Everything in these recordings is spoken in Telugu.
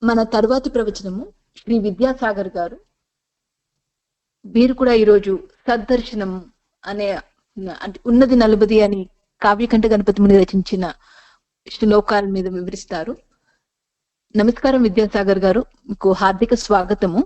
మన తరువాతి ప్రవచనము శ్రీ విద్యాసాగర్ గారు. వీరు కూడా ఈరోజు సద్దర్శనం అనే అంటే ఉన్నది నలుబది అని కావ్యకంఠ గణపతి ముని రచించిన శ్లోకాల మీద వివరిస్తారు. నమస్కారం విద్యాసాగర్ గారు, మీకు హార్దిక స్వాగతము.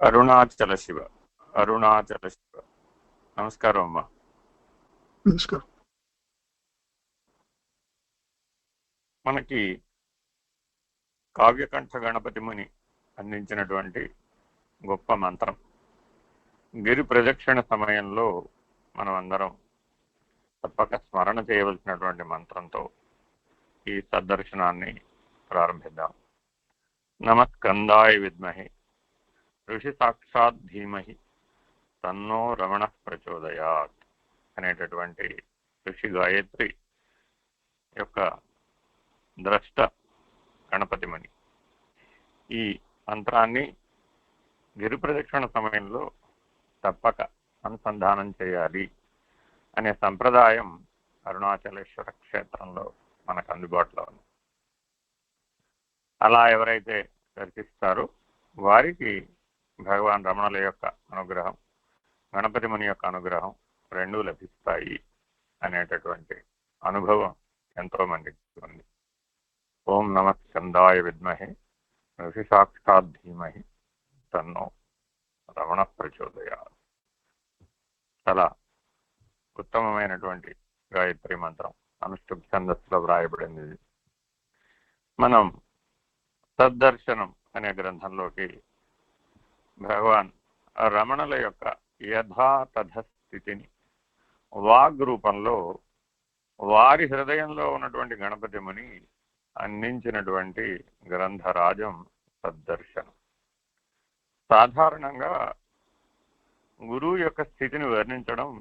అరుణాచల శివ నమస్కారం అమ్మా. నమస్కారం. మనకి కావ్యకంఠ గణపతి ముని అందించినటువంటి గొప్ప మంత్రం గిరి ప్రదక్షిణ సమయంలో మనం అందరం తప్పక స్మరణ చేయవలసినటువంటి మంత్రంతో ఈ సద్దర్శనాన్ని ప్రారంభిద్దాం. నమస్కందాయ విద్మహే ఋషి సాక్షాత్ ధీమహి తన్నో రమణ ప్రచోదయాత్ అనేటటువంటి ఋషి గాయత్రి యొక్క ద్రష్ట గణపతి ముని ఈ మంత్రాన్ని గిరి ప్రదక్షిణ సమయంలో తప్పక అనుసంధానం చేయాలి అనే సంప్రదాయం అరుణాచలేశ్వర క్షేత్రంలో మనకు అందుబాటులో ఉంది. అలా ఎవరైతే దర్శిస్తారో వారికి భగవాన్ రమణుల యొక్క అనుగ్రహం, గణపతి ముని యొక్క అనుగ్రహం రెండూ లభిస్తాయి అనేటటువంటి అనుభవం ఎంతో మందికి ఉంది. ఓం నమ స్కందాయ విద్మహే ఋషి సాక్షాత్ ధీమహి తన్నో రమణ ప్రచోదయాత్. చాలా ఉత్తమమైనటువంటి గాయత్రి మంత్రం అనుష్ఠుప్ ఛందస్సులో వ్రాయబడింది. మనం సద్దర్శనం అనే గ్రంథంలోకి భగవాన్ రమణుల యొక్క యథాతథ స్థితిని వాగ్ రూపంలో వారి హృదయంలో ఉన్నటువంటి గణపతి ముని అందించినటువంటి గ్రంథరాజం సద్దర్శనం. సాధారణంగా గురువు యొక్క స్థితిని వర్ణించడం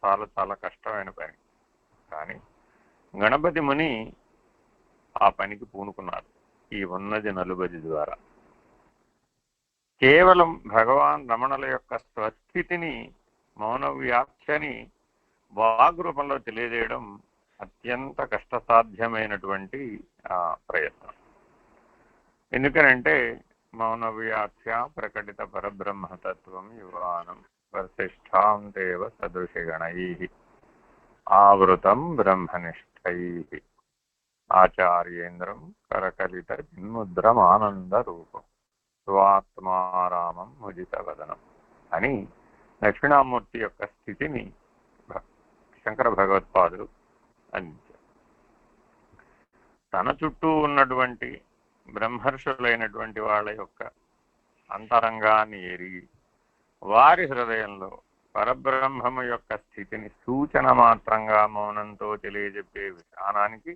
చాలా చాలా కష్టమైన పని, కానీ గణపతి ముని ఆ పనికి పూనుకున్నారు ఈ ఉన్నది నలుబది ద్వారా. కేవలం భగవాన్ రమణుల యొక్క స్వస్థితిని మౌన వ్యాఖ్యని వాగ్ రూపంలో తెలియజేయడం అత్యంత కష్టసాధ్యమైనటువంటి ప్రయత్నం. ఎందుకనంటే మౌన వ్యాఖ్య ప్రకటిత పరబ్రహ్మతత్వం యువానం వశిష్ఠాం దేవ సదృశిగణై ఆవృతం బ్రహ్మనిష్టై ఆచార్యేంద్రం కరకలిత చిన్ముద్రమానంద రూపం స్వాత్మారామం ముజిత వదనం అని దక్షిణామూర్తి యొక్క స్థితిని శంకర భగవత్పాదులు అందించారు. తన చుట్టూ ఉన్నటువంటి బ్రహ్మర్షులైనటువంటి వాళ్ళ యొక్క అంతరంగాన్ని ఎరిగి వారి హృదయంలో పరబ్రహ్మము యొక్క స్థితిని సూచన మాత్రంగా మౌనంతో తెలియజెప్పే విధానానికి,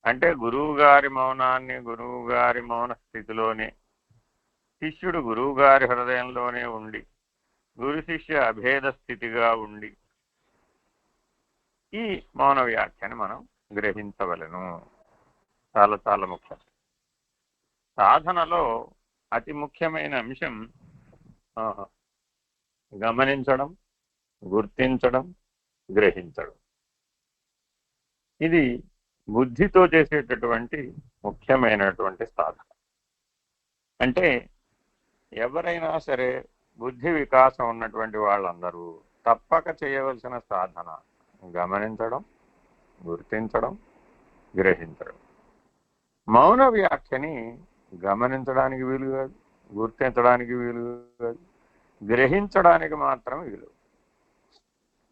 అంటే గురువు గారి మౌనాన్ని గురువు గారి మౌన స్థితిలోనే, శిష్యుడు గురువు గారి హృదయంలోనే ఉండి గురు శిష్య అభేద స్థితిగా ఉండి ఈ మౌన వ్యాఖ్యని మనం గ్రహించవలను. చాలా చాలా ముఖ్యం. సాధనలో అతి ముఖ్యమైన అంశం గమనించడం, గుర్తించడం, గ్రహించడం. ఇది బుద్ధితో చేసేటటువంటి ముఖ్యమైనటువంటి సాధన. అంటే ఎవరైనా సరే బుద్ధి వికాసం ఉన్నటువంటి వాళ్ళందరూ తప్పక చేయవలసిన సాధన గమనించడం, గుర్తించడం, గ్రహించడం. మౌన వ్యాఖ్యని గమనించడానికి వీలు కాదు, గుర్తించడానికి వీలు కాదు, గ్రహించడానికి మాత్రం వీలు.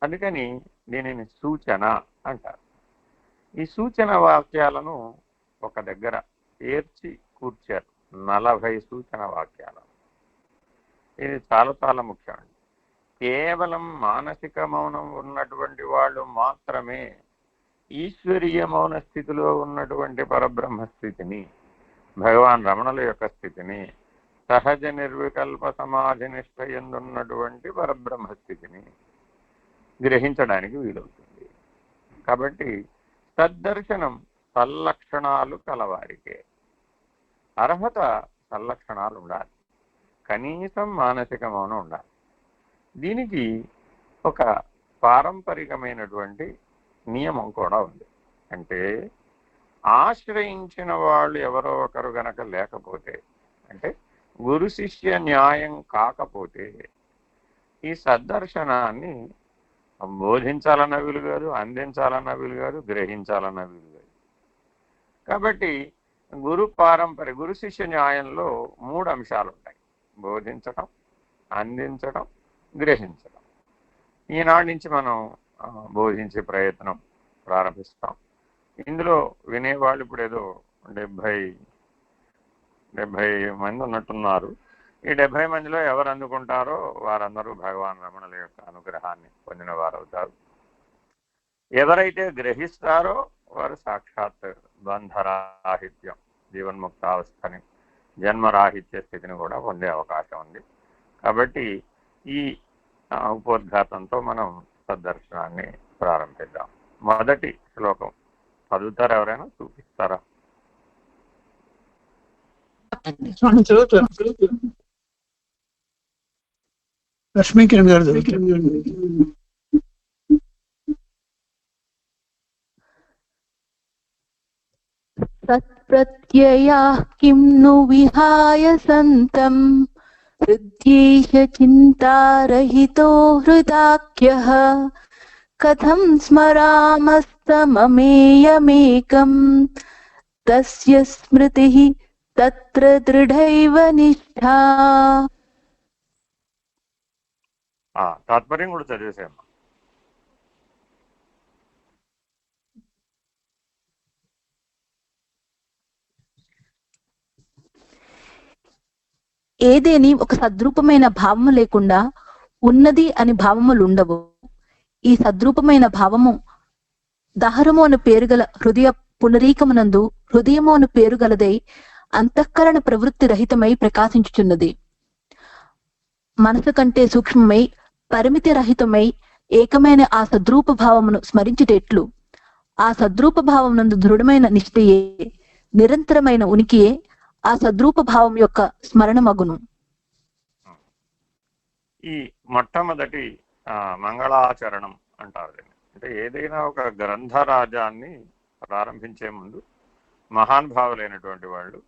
అందుకని దీనిని సూచన అంటారు. ఈ సూచన వాక్యాలను ఒక దగ్గర ఏర్చి కూర్చారు, 40 సూచన వాక్యాలు. ఇది చాలా చాలా ముఖ్యం. కేవలం మానసిక మౌనం ఉన్నటువంటి వాళ్ళు మాత్రమే ఈశ్వరీయ మౌన స్థితిలో ఉన్నటువంటి పరబ్రహ్మ స్థితిని, భగవాన్ రమణుల యొక్క స్థితిని, సహజ నిర్వికల్ప సమాధి నిష్ఠ యందున్నటువంటి పరబ్రహ్మ స్థితిని గ్రహించడానికి వీలవుతుంది. కాబట్టి సద్దర్శనం సల్లక్షణాలు కలవారికే. అర్హత సల్లక్షణాలు ఉండాలి, కనీసం మానసిక మౌనం ఉండాలి. దీనికి ఒక పారంపరికమైనటువంటి నియమం కూడా ఉంది. అంటే ఆశ్రయించిన వాళ్ళు ఎవరో ఒకరు గనక లేకపోతే, అంటే గురు శిష్య న్యాయం కాకపోతే ఈ సద్దర్శనాన్ని బోధించాలన్న వీలు కాదు, అందించాలన్న వీలు కాదు, గ్రహించాలన్న వీలు కాదు. కాబట్టి గురు శిష్య న్యాయంలో 3 అంశాలు ఉంటాయి: బోధించడం, అందించడం, గ్రహించడం. ఈనాటి నుంచి మనం బోధించే ప్రయత్నం ప్రారంభిస్తాం. ఇందులో వినేవాళ్ళు ఇప్పుడు ఏదో 70 మంది ఉన్నట్టున్నారు. ఈ 70 మందిలో ఎవరు అందుకుంటారో వారందరూ భగవాన్ రమణుల యొక్క అనుగ్రహాన్ని పొందిన వారవుతారు. ఎవరైతే గ్రహిస్తారో వారు సాక్షాత్ బంధరాహిత్యం, జీవన్ముక్తావస్థని, జన్మరాహిత్య స్థితిని కూడా పొందే అవకాశం ఉంది. కాబట్టి ఈ ఉపోద్ఘాతంతో మనం సద్దర్శనాన్ని ప్రారంభిద్దాం. మొదటి శ్లోకం చదువుతారా? ఎవరైనా చూపిస్తారా? లక్ష్మీ కిరణ్ గారు సత్ప్రత్యయా కిం ను విహాయ సంతం హృద్యేష చింతారహితో హృదాఖ్యః కథం స్మరామస్తమమేయమేకం తస్య స్మృతిః తత్ర దృఢైవ నిష్ఠా. తాత్పర్యం కూడా చదివేసేమ్మా. ఏదేని ఒక సద్రూపమైన భావము లేకుండా ఉన్నది అని భావములుండవు. ఈ సద్రూపమైన భావము దహరము అను పేరుగల హృదయ పునరీకమునందు హృదయము అను పేరుగలదై అంతఃకరణ ప్రవృత్తి రహితమై ప్రకాశించుచున్నది. మనసు కంటే సూక్ష్మమై పరిమితి రహితమై ఏకమైన ఆ సద్రూప భావమును స్మరించుటెట్లు? ఆ సద్రూప భావమునందు దృఢమైన నిష్ఠయే, నిరంతరమైన ఉనికియే ఆ సద్రూప భావం యొక్క స్మరణమగును. ఈ మొట్టమొదటి మంగళాచరణం అంటారు. అంటే ఏదైనా ఒక గ్రంథరాజాన్ని ప్రారంభించే ముందు మహానుభావులైనటువంటి వాళ్ళు,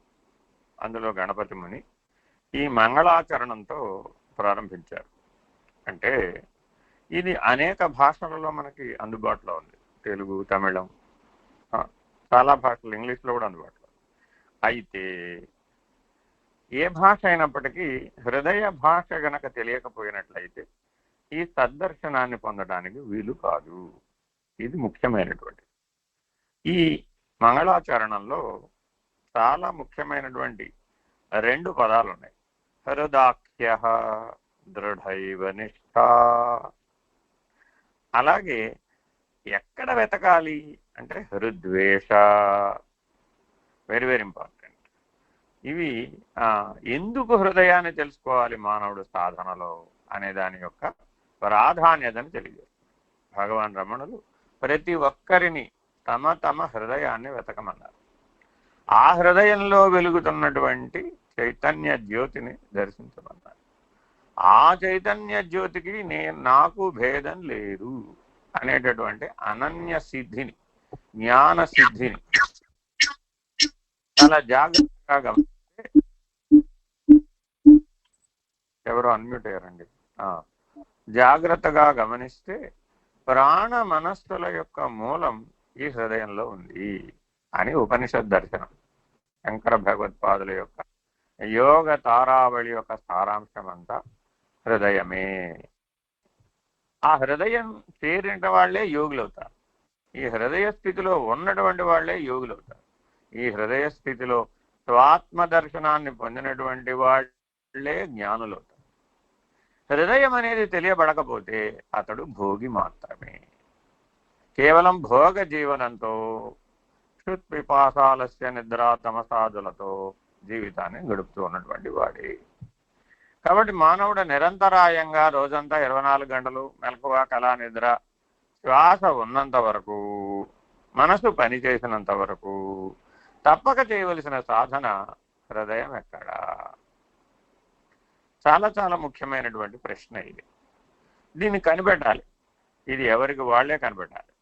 అందులో గణపతి ముని, ఈ మంగళాచరణంతో ప్రారంభించారు. అంటే ఇది అనేక భాషలలో మనకి అందుబాటులో ఉంది. తెలుగు, తమిళం, చాలా భాషలు, ఇంగ్లీష్లో కూడా అందుబాటులో. అయితే ఏ భాష అయినప్పటికీ హృదయ భాష గనక తెలియకపోయినట్లయితే ఈ సద్దర్శనాన్ని పొందడానికి వీలు కాదు. ఇది ముఖ్యమైనటువంటి. ఈ మంగళాచరణంలో చాలా ముఖ్యమైనటువంటి 2 పదాలు ఉన్నాయి. హృదాఖ్య, దృఢైవ నిష్ఠ. అలాగే ఎక్కడ వెతకాలి అంటే హృద్వేష, వెరీ వెరీ ఇంపార్టెంట్. ఇవి ఎందుకు హృదయాన్ని తెలుసుకోవాలి మానవుడు సాధనలో అనే దాని యొక్క ప్రాధాన్యతను తెలియజేస్తారు. భగవాన్ రమణులు ప్రతి ఒక్కరిని తమ తమ హృదయాన్ని వెతకమన్నారు. ఆ హృదయంలో వెలుగుతున్నటువంటి చైతన్య జ్యోతిని దర్శించమన్నారు. ఆ చైతన్య జ్యోతికి నాకు భేదం లేదు అనేటటువంటి అనన్య సిద్ధిని, జ్ఞాన సిద్ధిని చాలా జాగ్రత్తగా గమనిస్తే, ఎవరో అన్మ్యూట్ అయ్యారండి, జాగ్రత్తగా గమనిస్తే ప్రాణ మనస్సుల యొక్క మూలం ఈ హృదయంలో ఉంది అని ఉపనిషత్ దర్శనం. శంకర భగవత్పాదుల యొక్క యోగ తారావళి యొక్క సారాంశం అంతా హృదయమే. ఆ హృదయం చేరిన వాళ్లే యోగులవుతారు. ఈ హృదయ స్థితిలో ఉన్నటువంటి వాళ్లే యోగులవుతారు. ఈ హృదయ స్థితిలో స్వాత్మ దర్శనాన్ని పొందినటువంటి వాళ్లే జ్ఞానులవుతారు. హృదయం అనేది తెలియబడకపోతే అతడు భోగి మాత్రమే. కేవలం భోగ జీవనంతో, క్షుత్పిపాసాలస్య నిద్ర తమసాదులతో జీవితాన్ని గడుపుతూ ఉన్నటువంటి వాడే. కాబట్టి మానవుడు నిరంతరాయంగా రోజంతా 24 గంటలు మెలకువ, కళ, నిద్ర, శ్వాస ఉన్నంత వరకు మనసు పనిచేసినంత వరకు తప్పక చేయవలసిన సాధన హృదయం ఎక్కడా? చాలా చాలా ముఖ్యమైనటువంటి ప్రశ్న ఇది. దీన్ని కనిపెట్టాలి. ఇది ఎవరికి వాళ్లే కనిపెట్టాలి.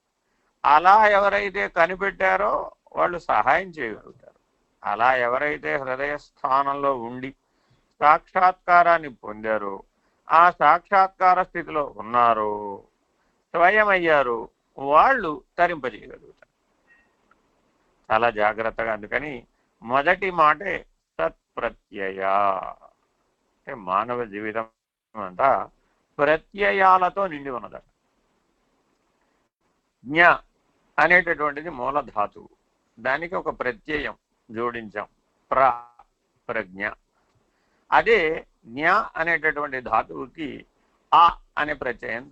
అలా ఎవరైతే కనిపెట్టారో వాళ్ళు సహాయం చేయగలుగుతారు. అలా ఎవరైతే హృదయ స్థానంలో ఉండి సాక్షాత్కారాన్ని పొందారో, ఆ సాక్షాత్కార స్థితిలో ఉన్నారో, స్వయం అయ్యారో, వాళ్ళు తరింపజేయగలుగుతారు. చాలా జాగ్రత్తగా. అందుకని మొదటి మాటే సత్ప్రత్యయ. అంటే మానవ జీవితం అంతా ప్రత్యయాలతో నిండి ఉన్నదట. జ్ఞ అనేటటువంటిది మూలధాతువు, దానికి ఒక ప్రత్యయం జోడించాం, ప్రజ్ఞ. అదే జ్ఞ అనేటటువంటి ధాతువుకి ఆ అనే ప్రత్యయం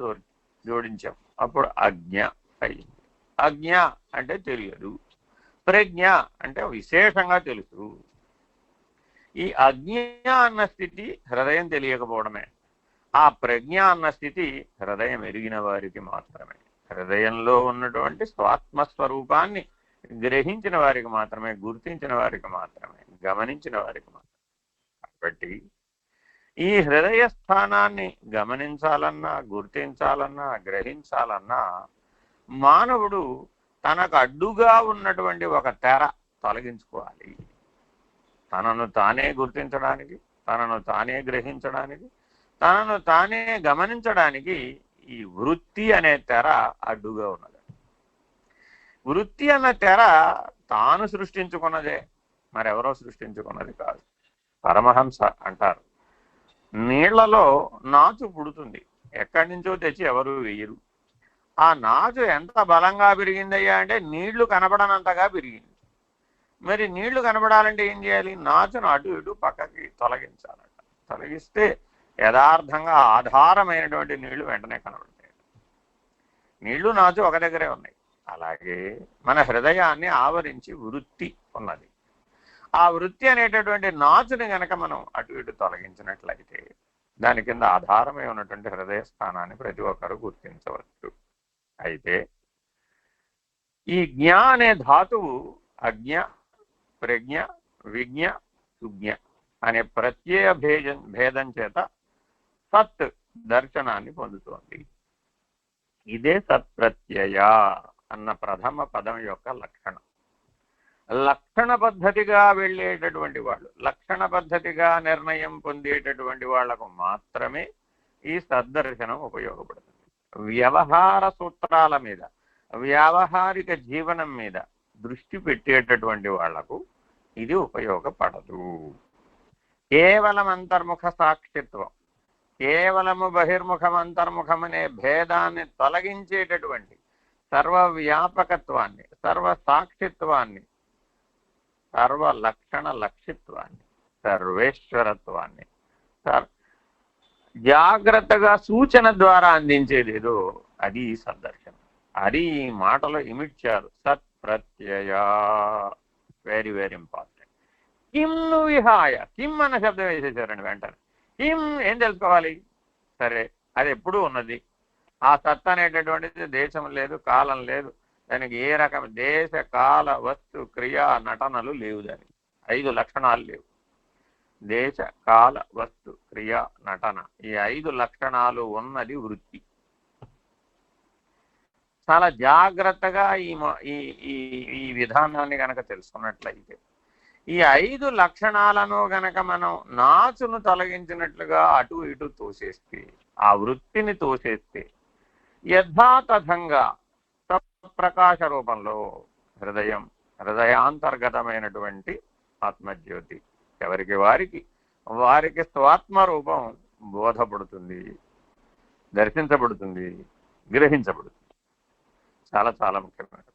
జోడించాం, అప్పుడు అజ్ఞ అయింది. అజ్ఞ అంటే తెలియదు, ప్రజ్ఞ అంటే విశేషంగా తెలుసు. ఈ అజ్ఞ అన్న స్థితి హృదయం తెలియకపోవడమే. ఆ ప్రజ్ఞ అన్న స్థితి హృదయం ఎరిగిన వారికి మాత్రమే, హృదయంలో ఉన్నటువంటి స్వాత్మస్వరూపాన్ని గ్రహించిన వారికి మాత్రమే, గుర్తించిన వారికి మాత్రమే, గమనించిన వారికి మాత్రమే. కాబట్టి ఈ హృదయ స్థానాన్ని గమనించాలన్నా, గుర్తించాలన్నా, గ్రహించాలన్నా మానవుడు తనకు అడ్డుగా ఉన్నటువంటి ఒక తెర తొలగించుకోవాలి. తనను తానే గుర్తించడానికి, తనను తానే గ్రహించడానికి, తనను తానే గమనించడానికి ఈ వృత్తి అనే తెర అడ్డుగా ఉన్నది. వృత్తి అన్న తెర తాను సృష్టించుకున్నదే, మరెవరో సృష్టించుకున్నది కాదు. పరమహంస అంటారు, నీళ్లలో నాచు పుడుతుంది, ఎక్కడి నుంచో తెచ్చి ఎవరు వేయరు. ఆ నాచు ఎంత బలంగా పెరిగిందయ్యా అంటే నీళ్లు కనబడనంతగా పెరిగింది. మరి నీళ్లు కనబడాలంటే ఏం చేయాలి? నాచును అటు ఇటు పక్కకి తొలగించాలట. తొలగిస్తే యథార్థంగా ఆధారమైనటువంటి నీళ్లు వెంటనే కనబడతాయి. నీళ్లు నాచు ఒక దగ్గరే ఉన్నాయి. అలాగే మన హృదయాన్ని ఆవరించి వృత్తి ఉన్నది. ఆ వృత్తి అనేటటువంటి నాచుని గనక మనం అటు ఇటు తొలగించినట్లయితే దాని కింద ఆధారమై ఉన్నటువంటి హృదయ స్థానాన్ని ప్రతి ఒక్కరు గుర్తించవచ్చు. అయితే ఈ జ్ఞ అనే ధాతువు అజ్ఞ, ప్రజ్ఞ, విజ్ఞ, సుజ్ఞ అనే ప్రత్యయ భేదం చేత సత్ దర్శనాన్ని పొందుతోంది. ఇదే సత్ప్రత్యయ అన్న ప్రథమ పదం యొక్క లక్షణం. లక్షణ పద్ధతిగా వెళ్ళేటటువంటి వాళ్ళు, లక్షణ పద్ధతిగా నిర్ణయం పొందేటటువంటి వాళ్లకు మాత్రమే ఈ సద్దర్శనం ఉపయోగపడుతుంది. వ్యవహార సూత్రాల మీద, వ్యావహారిక జీవనం మీద దృష్టి పెట్టేటటువంటి వాళ్లకు ఇది ఉపయోగపడదు. కేవలం అంతర్ముఖ సాక్షిత్వం, కేవలము బహిర్ముఖం అంతర్ముఖం అనే భేదాన్ని తొలగించేటటువంటి సర్వవ్యాపకత్వాన్ని, సర్వసాక్షిత్వాన్ని, సర్వ లక్షణ లక్షిత్వాన్ని, సర్వేశ్వరత్వాన్ని జాగ్రత్తగా సూచన ద్వారా అందించేదేదో అది సద్దర్శనం. అది ఈ మాటలో ఇమిడ్చారు, సత్ప్రత్యయ. Very very important. కిం ను విహాయ, కిం అన్న శబ్దం వేసేసారండి వెంటనే. కిం ఏం తెలుసుకోవాలి? సరే, అది ఎప్పుడూ ఉన్నది. ఆ సత్ అనేటటువంటిది దేశం లేదు, కాలం లేదు, దానికి ఏ రకం దేశ కాల వస్తు క్రియా నటనలు లేవు. దానికి 5 లక్షణాలు లేవు. దేశ కాల వస్తు క్రియా నటన, ఈ 5 లక్షణాలు ఉన్నది వృత్తి. చాలా జాగ్రత్తగా ఈ విధానాన్ని గనక తెలుసుకున్నట్లయితే, ఈ 5 లక్షణాలను గనక మనం నాచును తొలగించినట్లుగా అటు ఇటు తోసేస్తే, ఆ వృత్తిని తోసేస్తే యథాతథంగా ప్రకాశ రూపంలో హృదయం, హృదయాంతర్గతమైనటువంటి ఆత్మజ్యోతి ఎవరికి వారికి స్వాత్మ రూపం బోధపడుతుంది, దర్శించబడుతుంది, గ్రహించబడుతుంది. చాలా చాలా ముఖ్యమైన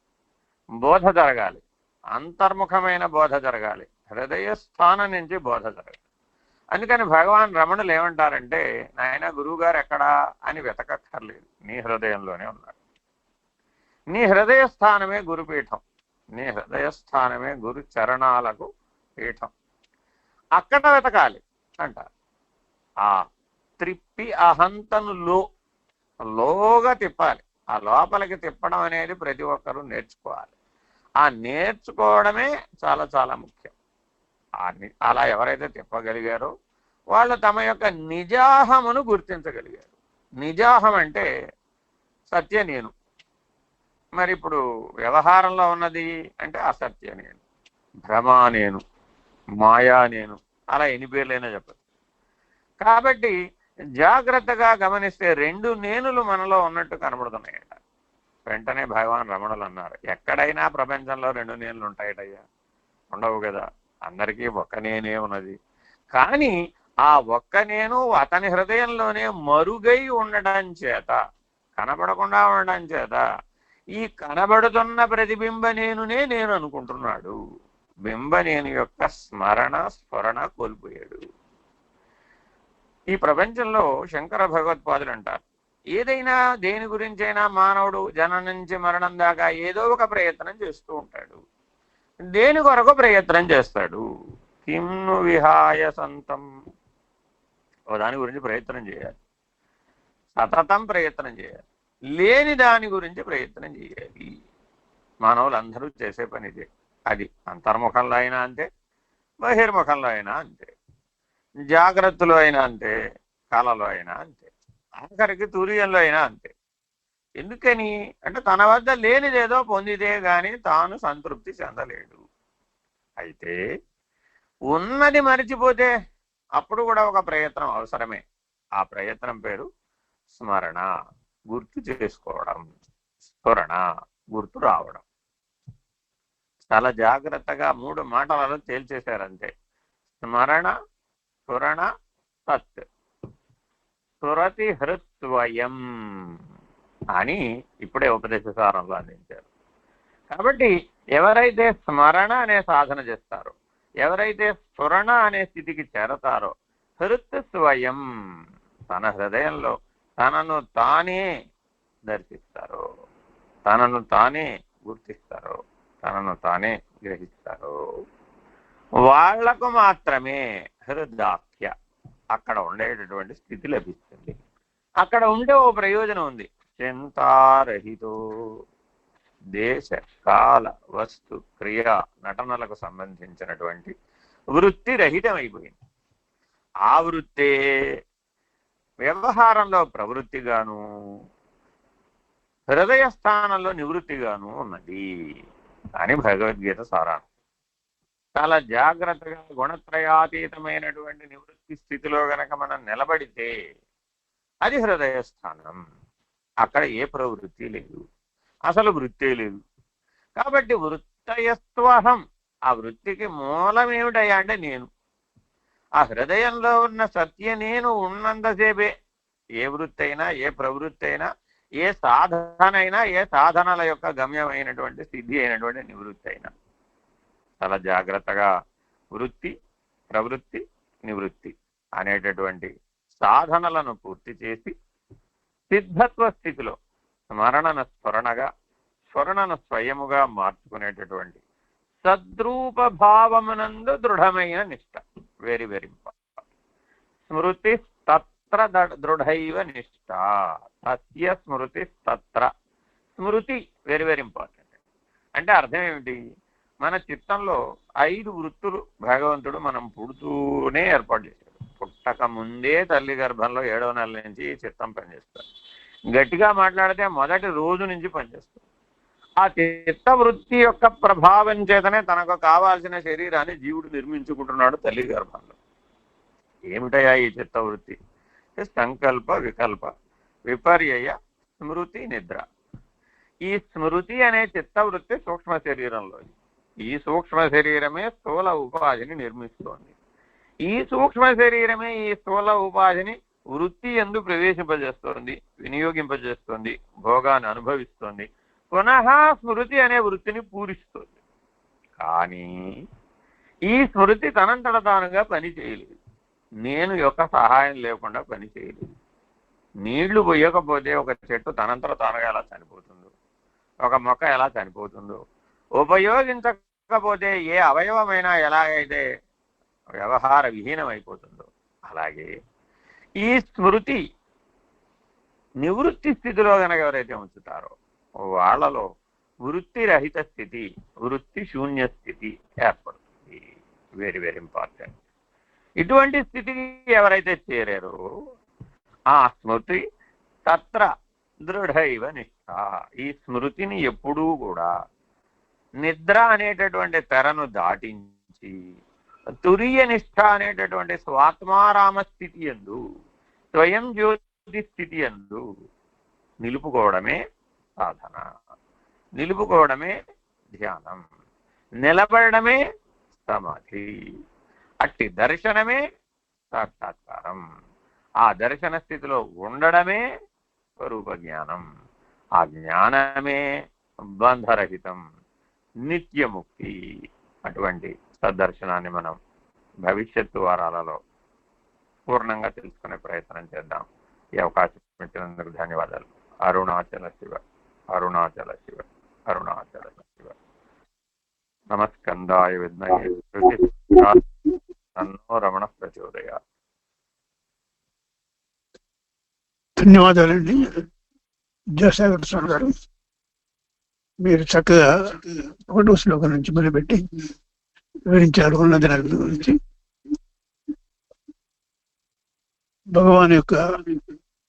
బోధ జరగాలి, అంతర్ముఖమైన బోధ జరగాలి, హృదయ స్థానం నుంచి బోధ జరగాలి. అందుకని భగవాన్ రమణులు ఏమంటారంటే, నాయన గురువు గారు ఎక్కడా అని వెతకక్కర్లేదు, నీ హృదయంలోనే ఉన్నాడు. నీ హృదయ స్థానమే గురుపీఠం, నీ హృదయ స్థానమే గురు చరణాలకు పీఠం. అక్కడ వెతకాలి అంటారు. ఆ త్రిప్పి అహంతను లోగా తిప్పాలి. ఆ లోపలికి తిప్పడం అనేది ప్రతి ఒక్కరూ నేర్చుకోవాలి. ఆ నేర్చుకోవడమే చాలా చాలా ముఖ్యం. అలా ఎవరైతే తిప్పగలిగారో వాళ్ళు తమ యొక్క నిజాహమును గుర్తించగలిగారు. నిజాహం అంటే సత్య నేను. మరి ఇప్పుడు వ్యవహారంలో ఉన్నది అంటే అసత్య నేను, భ్రమ నేను, మాయా నేను, అలా ఎన్ని పేర్లైనా చెప్పచ్చు. కాబట్టి జాగ్రత్తగా గమనిస్తే రెండు నేనులు మనలో ఉన్నట్టు కనబడుతున్నాయట. వెంటనే భగవాన్ రమణులు అన్నారు, ఎక్కడైనా ప్రపంచంలో రెండు నేనులు ఉంటాయటయ్యా? ఉండవు కదా, అందరికీ ఒక్క నేనే ఉన్నది. కానీ ఆ ఒక్క నేను అతని హృదయంలోనే మరుగై ఉండడం చేత, కనబడకుండా ఉండడం చేత ఈ కనబడుతున్న ప్రతిబింబ నేనునే నేను అనుకుంటున్నాడు. బింబ నేను యొక్క స్మరణ స్ఫురణ కోల్పోయాడు. ఈ ప్రపంచంలో శంకర భగవత్పాదులు అంటారు, ఏదైనా దేని గురించైనా మానవుడు జనం నుంచి మరణం దాకా ఏదో ఒక ప్రయత్నం చేస్తూ ఉంటాడు. దేని కొరకు ప్రయత్నం చేస్తాడు? కిమ్ను విహాయ సంతం, ఓ దాని గురించి ప్రయత్నం చేయాలి, సతతం ప్రయత్నం చేయాలి. లేని దాని గురించి ప్రయత్నం చేయాలి. మానవులందరూ చేసే పని ఇదే. అది అంతర్ముఖంలో అయినా అంతే, బహిర్ముఖంలో అయినా అంతే, జాగ్రత్తలో అయినా అంతే, కళలో అయినా అంతే, ఆఖరికి తుర్యంలో అయినా అంతే. ఎందుకని అంటే తన వద్ద లేనిదేదో పొందితే గాని తాను సంతృప్తి చెందలేడు. అయితే ఉన్నది మరిచిపోతే అప్పుడు కూడా ఒక ప్రయత్నం అవసరమే. ఆ ప్రయత్నం పేరు స్మరణ, గుర్తు చేసుకోవడం, స్ఫురణ, గుర్తు రావడం. చాలా జాగ్రత్తగా 3 మాటలలో తేల్చేశారంతే. స్మరణ, స్ఫురణ, సత్. స్ఫురతి హృత్వయం అని ఇప్పుడే ఉపదేశసారంలో అందించారు. కాబట్టి ఎవరైతే స్మరణ అనే సాధన చేస్తారో, ఎవరైతే స్ఫురణ అనే స్థితికి చేరతారో, హృత్ స్వయం, తన హృదయంలో తనను తానే దర్శిస్తారో, తనను తానే గుర్తిస్తారో, తనను తానే గ్రహిస్తారో, వాళ్లకు మాత్రమే హృదాఖ్య అక్కడ ఉండేటటువంటి స్థితి లభిస్తుంది. అక్కడ ఉండే ఓ ప్రయోజనం ఉంది. చింతారహితో, దేశ కాల వస్తు క్రియా నటనలకు సంబంధించినటువంటి వృత్తి రహితమైపోయింది. ఆ వృత్తే వ్యవహారంలో ప్రవృత్తిగాను, హృదయ స్థానంలో నివృత్తిగాను ఉన్నది అని భగవద్గీత సారాంశం. చాలా జాగ్రత్తగా గుణత్రయాతీతమైనటువంటి నివృత్తి స్థితిలో గనక మనం నిలబడితే అది హృదయ స్థానం. అక్కడ ఏ ప్రవృత్తి లేదు, అసలు వృత్తే లేదు. కాబట్టి వృత్తయస్త్వహం, ఆ వృత్తికి మూలం ఏమిటయ్యా అంటే నేను. ఆ హృదయంలో ఉన్న సత్య నేను ఉన్నంతసేపే ఏ వృత్తి అయినా, ఏ ప్రవృత్తి అయినా, ఏ సాధన అయినా, ఏ సాధనల యొక్క గమ్యమైనటువంటి సిద్ధి అయినటువంటి నివృత్తి అయినా చాలా జాగ్రత్తగా వృత్తి, ప్రవృత్తి, నివృత్తి అనేటటువంటి సాధనలను పూర్తి చేసి సిద్ధత్వ స్థితిలో స్మరణను స్ఫురణగా, స్ఫురణను స్వయముగా మార్చుకునేటటువంటి సద్రూప భావమునందు దృఢమైన నిష్ట. Very very important. స్మృతి తత్ర దృఢైవ నిష్ట, సత్య స్మృతి తత్ర. స్మృతి వెరీ వెరీ ఇంపార్టెంట్. అంటే అర్థం ఏమిటి? మన చిత్తంలో 5 వృత్తులు భగవంతుడు మనం పుడుతూనే ఏర్పాటు చేశాడు. పుట్టక ముందే తల్లి గర్భంలో 7వ నెల నుంచి చిత్తం పనిచేస్తారు. గట్టిగా మాట్లాడితే మొదటి రోజు నుంచి పనిచేస్తుంది. ఆ చిత్త వృత్తి యొక్క ప్రభావం చేతనే తనకు కావాల్సిన శరీరాన్ని జీవుడు నిర్మించుకుంటున్నాడు తల్లి గర్భంలో. ఏమిటయా ఈ చిత్తవృత్తి? సంకల్ప, వికల్ప, విపర్యయ, స్మృతి, నిద్ర. ఈ స్మృతి అనే చిత్తవృత్తి సూక్ష్మ శరీరంలో, ఈ సూక్ష్మ శరీరమే స్థూల ఉపాధిని నిర్మిస్తోంది. ఈ సూక్ష్మ శరీరమే ఈ స్థూల ఉపాధిని వృత్తి యందు ప్రవేశింపజేస్తోంది, వినియోగింపజేస్తోంది, భోగాన్ని అనుభవిస్తోంది. పునః స్మృతి అనే వృత్తిని పూరిస్తోంది. కానీ ఈ స్మృతి తనంతట తానుగా పని చేయలేదు. నేను యొక్క సహాయం లేకుండా పని చేయలేదు. నీళ్లు పోయకపోతే ఒక చెట్టు తనంతట తానుగా ఎలా చనిపోతుందో, ఒక మొక్క ఎలా చనిపోతుందో, ఉపయోగించకపోతే ఏ అవయవమైనా ఎలాగైతే వ్యవహార విహీనం అయిపోతుందో, అలాగే ఈ స్మృతి నివృత్తి స్థితిలో కనుక ఎవరైతే ఉంచుతారో వాళ్ళలో వృత్తి రహిత స్థితి, వృత్తి శూన్య స్థితి ఏర్పడుతుంది. Very very important. ఇటువంటి స్థితికి ఎవరైతే చేరారో ఆ స్మృతి తత్ర దృఢైవ నిష్ఠ, ఈ స్మృతిని ఎప్పుడూ కూడా నిద్ర అనేటటువంటి తెరను దాటించి తురియ నిష్ఠ అనేటటువంటి స్వాత్మారామ స్థితి యందు, స్వయం జ్యోతి స్థితి యందు నిలుపుకోవడమే సాధన, నిలుపుకోవడమే ధ్యానం, నిలబడమే సమాధి. అట్టి దర్శనమే సాక్షాత్కారం. ఆ దర్శన స్థితిలో ఉండడమే స్వరూప జ్ఞానం. ఆ జ్ఞానమే బంధరహితం, నిత్యముక్తి. అటువంటి సద్దర్శనాన్ని మనం భవిష్యత్తు వారాలలో పూర్ణంగా తెలుసుకునే ప్రయత్నం చేద్దాం. ఈ అవకాశం ఇచ్చినందుకు ధన్యవాదాలు. అరుణాచల శివ, అరుణాచల శివ, అరుణాచల శివ. నమస్కందాయ విద్మహే తన్నో రమణ ప్రచోదయాత్. ధన్యవాదాలండి విద్యాసాగర్ స్వామి గారు. మీరు చక్కగా ఒకటో శ్లోకం నుంచి మొదలుపెట్టి వివరించారు ఉన్నది నలుగురి గురించి. భగవాన్ యొక్క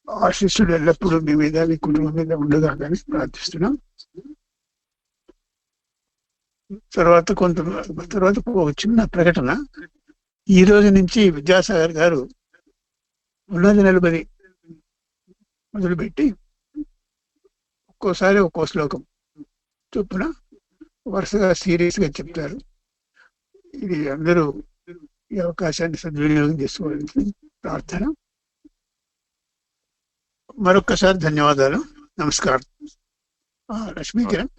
ఆశీస్సులు ఎల్లప్పుడూ మీ మీద, మీ కుటుంబం మీద ఉండగా కానీ ప్రార్థిస్తున్నాం. తర్వాత ఒక చిన్న ప్రకటన. ఈ రోజు నుంచి విద్యాసాగర్ గారు ఉన్నది నలుబరి మొదలుపెట్టి ఒక్కోసారి ఒక్కో శ్లోకం చొప్పున వరుసగా సీరియస్ గా చెప్తారు. ఇది అందరూ ఈ అవకాశాన్ని సద్వినియోగం చేసుకోవాలని ప్రార్థన. మరొక్కసారి ధన్యవాదాలు. నమస్కారం. లక్ష్మీ కిరణ్.